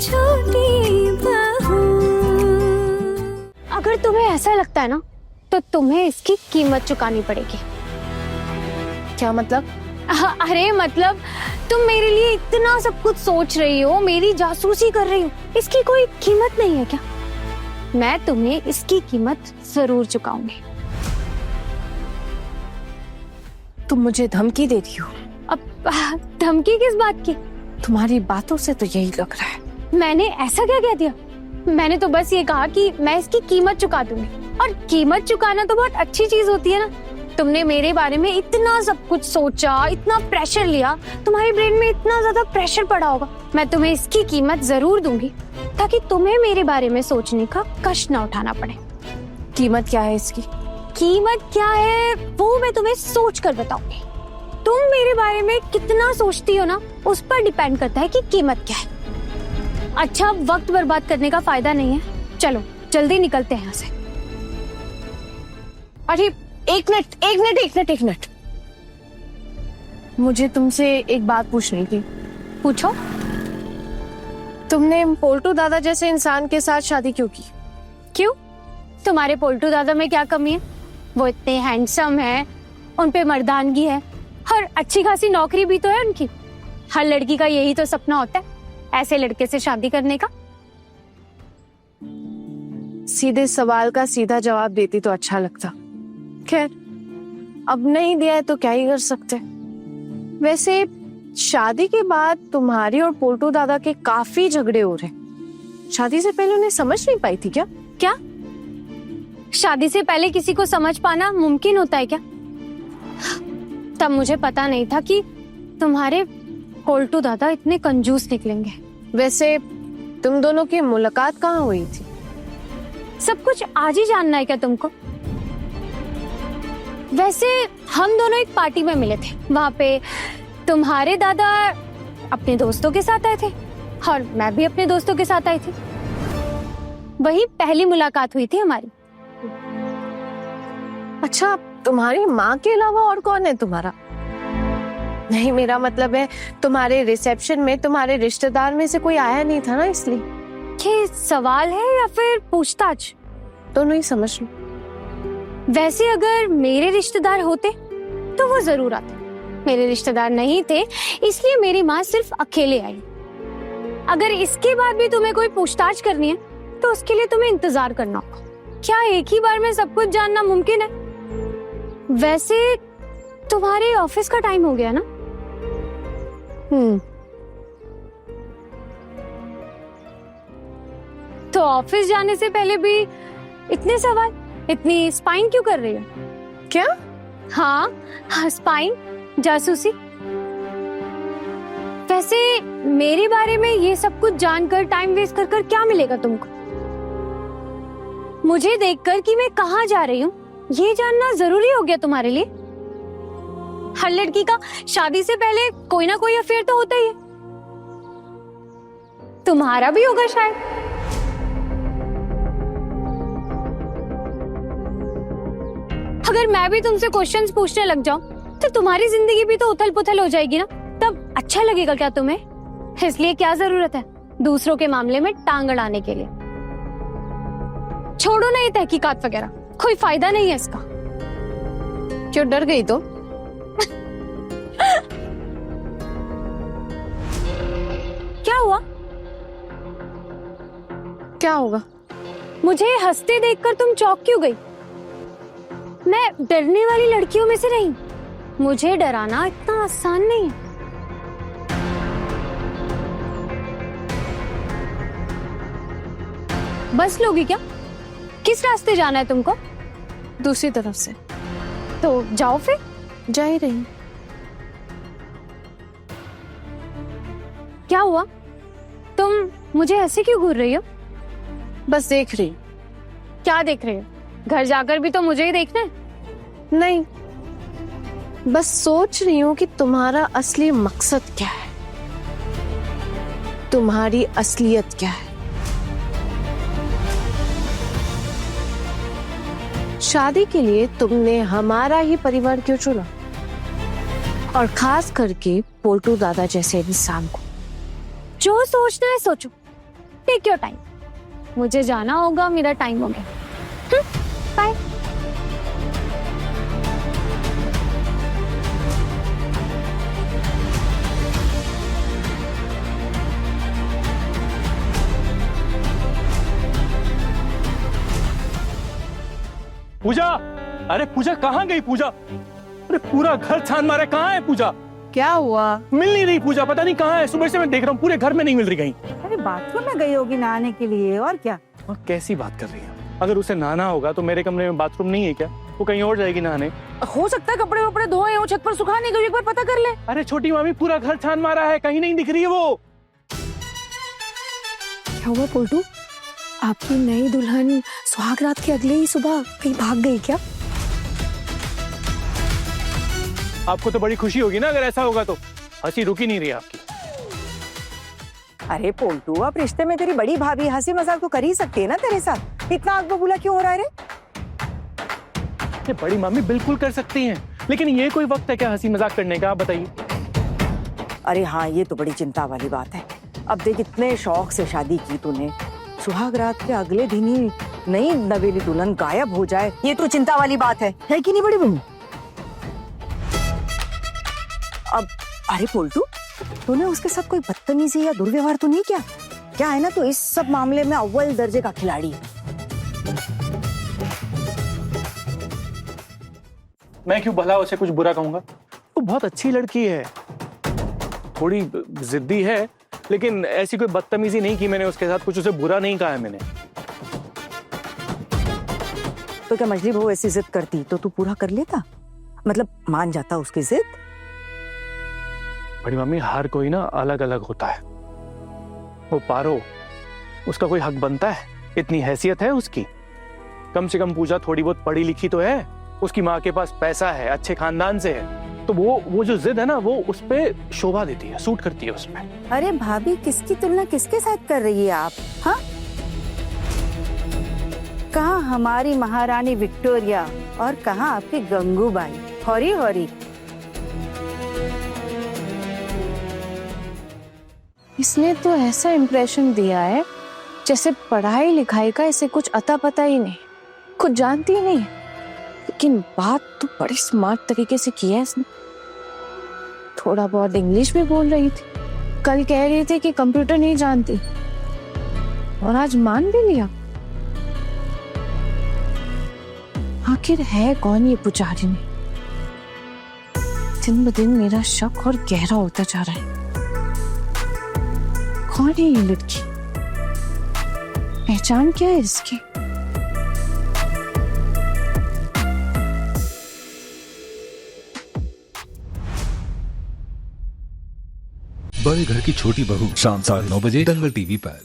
छोटी बहू। अगर तुम्हें ऐसा लगता है ना तो तुम्हें इसकी कीमत चुकानी पड़ेगी। क्या मतलब? अरे मतलब तुम मेरे लिए इतना सब कुछ सोच रही हो, मेरी जासूसी कर रही हो, इसकी कोई कीमत नहीं है क्या? मैं तुम्हें इसकी कीमत जरूर चुकाऊंगी। तुम मुझे धमकी दे रही हो? अब धमकी किस बात की? तुम्हारी बातों से तो यही लग रहा है। मैंने ऐसा क्या कह दिया? मैंने तो बस ये कहा कि मैं इसकी कीमत चुका दूंगी। और कीमत चुकाना तो बहुत अच्छी चीज होती है ना। तुमने मेरे बारे में इतना सब कुछ सोचा, इतना प्रेशर लिया, तुम्हारी ब्रेन में इतना ज्यादा प्रेशर पड़ा होगा। मैं तुम्हें इसकी कीमत जरूर दूंगी ताकि तुम्हें मेरे बारे में सोचने का कष्ट ना उठाना पड़े। कीमत क्या है इसकी? कीमत क्या है वो मैं तुम्हें सोच कर बताऊंगी। तुम मेरे बारे में कितना सोचती हो ना, उस पर डिपेंड करता है कि कीमत क्या है। अच्छा, वक्त बर्बाद करने का फायदा नहीं है, चलो जल्दी निकलते हैं यहाँ से। अरे एक मिनट, मुझे तुमसे एक बात पूछनी थी। पूछो। तुमने पोल्टू दादा जैसे इंसान के साथ शादी क्यों की? क्यों? तुम्हारे पोल्टू दादा में क्या कमी है? वो इतने हैंडसम हैं, उन पे मर्दानगी है और अच्छी खासी नौकरी भी तो है उनकी। हर लड़की का यही तो सपना होता है, ऐसे लड़के से शादी करने का। सीधे सवाल का सीधा जवाब देती तो अच्छा लगता। खैर, अब नहीं दिया है तो क्या ही कर सकते। वैसे शादी के बाद तुम्हारी और पोल्टू दादा के काफी झगड़े हो रहे। शादी से पहले उन्हें समझ नहीं पाई थी क्या? क्या शादी से पहले किसी को समझ पाना मुमकिन होता है क्या? तब मुझे पता नहीं था कि तुम्हारे पोल्टू दादा इतने कंजूस निकलेंगे। वैसे तुम दोनों की मुलाकात कहाँ हुई थी? सब कुछ आज ही जानना है क्या तुमको? वैसे हम दोनों एक पार्टी में मिले थे। वहाँ पे तुम्हारे दादा अपने दोस्तों के साथ आए थे और मैं भी अपने दोस्तों के साथ आई थी। वही पहली मुलाकात हुई थी हमारी। अच्छा, तुम्हारी माँ के अलावा और कौन है तुम्हारा? नहीं, मेरा मतलब है तुम्हारे रिसेप्शन में तुम्हारे रिश्तेदार में से कोई आया नहीं था ना, इसलिए। ये सवाल है या फिर पूछताछ? दोनों ही समझ लो। वैसे अगर मेरे रिश्तेदार होते तो वो जरूर आते। मेरे रिश्तेदार नहीं थे इसलिए मेरी माँ सिर्फ अकेले आई। अगर इसके बाद भी तुम्हें कोई पूछताछ करनी है तो उसके लिए तुम्हें इंतजार करना होगा। क्या एक ही बार में सब कुछ जानना मुमकिन है? वैसे तुम्हारे ऑफिस का टाइम हो गया ना? तो ऑफिस जाने से पहले भी इतने सवाल, इतनी स्पाइन क्यों कर रही हो? क्या? हाँ, स्पाइन, जासूसी। वैसे मेरे बारे में ये सब कुछ जानकर टाइम वेस्ट कर कर क्या मिलेगा तुमको? मुझे देखकर कि मैं कहाँ जा रही हूँ ये जानना जरूरी हो गया तुम्हारे लिए? हर लड़की का शादी से पहले कोई ना कोई अफेयर तो होता ही है। तुम्हारा भी होगा शायद। अगर मैं भी तुमसे क्वेश्चंस पूछने लग जाऊं तो तुम्हारी जिंदगी भी तो उथल पुथल हो जाएगी ना। तब अच्छा लगेगा क्या तुम्हें? इसलिए क्या जरूरत है दूसरों के मामले में टांग अड़ाने के लिए? छोड़ो ना ये तहकीकात वगैरह, कोई फायदा नहीं है इसका। क्यों डर गई तो? क्या हुआ? क्या होगा? मुझे हंसते देखकर तुम चौंक क्यों गई? मैं डरने वाली लड़कियों में से नहीं। मुझे डराना इतना आसान नहीं है। बस लोगी क्या? किस रास्ते जाना है तुमको? दूसरी तरफ से। तो जाओ फिर। जा ही रही। क्या हुआ? तुम मुझे ऐसे क्यों घूर रही हो? बस देख रही। क्या देख रही हो? घर जाकर भी तो मुझे ही देखना है। नहीं, बस सोच रही हूँ कि तुम्हारा असली मकसद क्या है, तुम्हारी असलियत क्या है। शादी के लिए तुमने हमारा ही परिवार क्यों चुना, और खास करके पोल्टू दादा जैसे इंसान को? जो सोचना है सोचो, टेक योर टाइम, मुझे जाना होगा, मेरा टाइम हो गया। बाय। पूजा, अरे पूजा कहाँ गई पूजा? अरे पूरा घर छान मारा, कहाँ है पूजा? क्या हुआ? मिल नहीं रही पूजा, पता नहीं कहाँ है। सुबह से मैं देख रहा हूँ पूरे घर में नहीं मिल रही कहीं। अरे बाथरूम में गई होगी नहाने के लिए, और क्या? और कैसी बात कर रही है? अगर उसे नहाना होगा तो मेरे कमरे में बाथरूम नहीं है क्या? वो कहीं और जाएगी नहाने। हो सकता है कपड़े वपड़े धोए हो, छत पर सुखाने गई, एक बार पता कर ले। अरे छोटी मामी, पूरा घर छान मारा है, कहीं नहीं दिख रही है वो। क्या हुआ पोल्टू? आपकी नई दुल्हन सुहाग रात के अगले ही सुबह कहीं भाग गई क्या? आपको तो बड़ी खुशी होगी ना अगर ऐसा होगा तो। हंसी रुकी नहीं रही आपकी। अरे पोल्टू, अब रिश्ते में तेरी बड़ी भाभी, हंसी मजाक तो कर ही सकती है ना तेरे साथ। इतना आग बबूला क्यों हो रहा है रे? ये बड़ी मामी बिल्कुल कर सकती हैं, लेकिन ये कोई वक्त है क्या हंसी मजाक करने का? आप बताइए। अरे हाँ, ये तो बड़ी चिंता वाली बात है। अब देख, इतने शौक से शादी की तूने, सुहाग रात के अगले दिन ही नई नवेली दुल्हन गायब हो जाए, ये तो चिंता वाली बात है कि नहीं बड़ी बहू? अब अरे पोल्टू, तूने उसके साथ कोई बदतमीजी या दुर्व्यवहार तो नहीं किया? क्या है ना, तो इस सब मामले में अव्वल दर्जे का खिलाड़ी है। मैं क्यों भला उसे कुछ बुरा कहूंगा? वो बहुत अच्छी लड़की है, थोड़ी जिद्दी है, लेकिन ऐसी कोई बदतमीजी नहीं की मैंने उसके साथ। कुछ उसे बुरा नहीं कहा है मैंने। तो क्या मछली बहू ऐसी जिद करती तो तू पूरा कर लेता? मतलब मान जाता उसकी जिद? बड़ी मम्मी, हर कोई ना अलग अलग होता है। वो पारो, उसका कोई हक बनता है? इतनी हैसियत है उसकी। कम से कम पूजा थोड़ी बहुत पढ़ी लिखी तो है, उसकी माँ के पास पैसा है, अच्छे खानदान से है, तो वो जो जिद है ना, वो उस पे शोभा देती है, सूट करती है उसमें। अरे भाभी, किसकी तुलना किसके साथ कर रही है आप? हाँ, कहाँ हमारी महारानी विक्टोरिया और कहाँ आपकी गंगूबाई? हौरी हौरी। इसने तो ऐसा इम्प्रेशन दिया है जैसे पढ़ाई लिखाई का इसे कुछ अता पता ही नहीं, कुछ जानती ही नहीं। लेकिन बात तो बड़े स्मार्ट तरीके से की है इसने। थोड़ा बहुत इंग्लिश भी बोल रही थी, कल कह रही थी कि कंप्यूटर नहीं जानती, और आज मान भी लिया। आखिर है कौन ये पुजारिनी? दिन ब दिन मेरा शक और गहरा होता जा रहा है। कौन है ये लड़की? पहचान क्या है इसकी? बड़े घर की छोटी बहू, शाम 9:30 दंगल टीवी पर।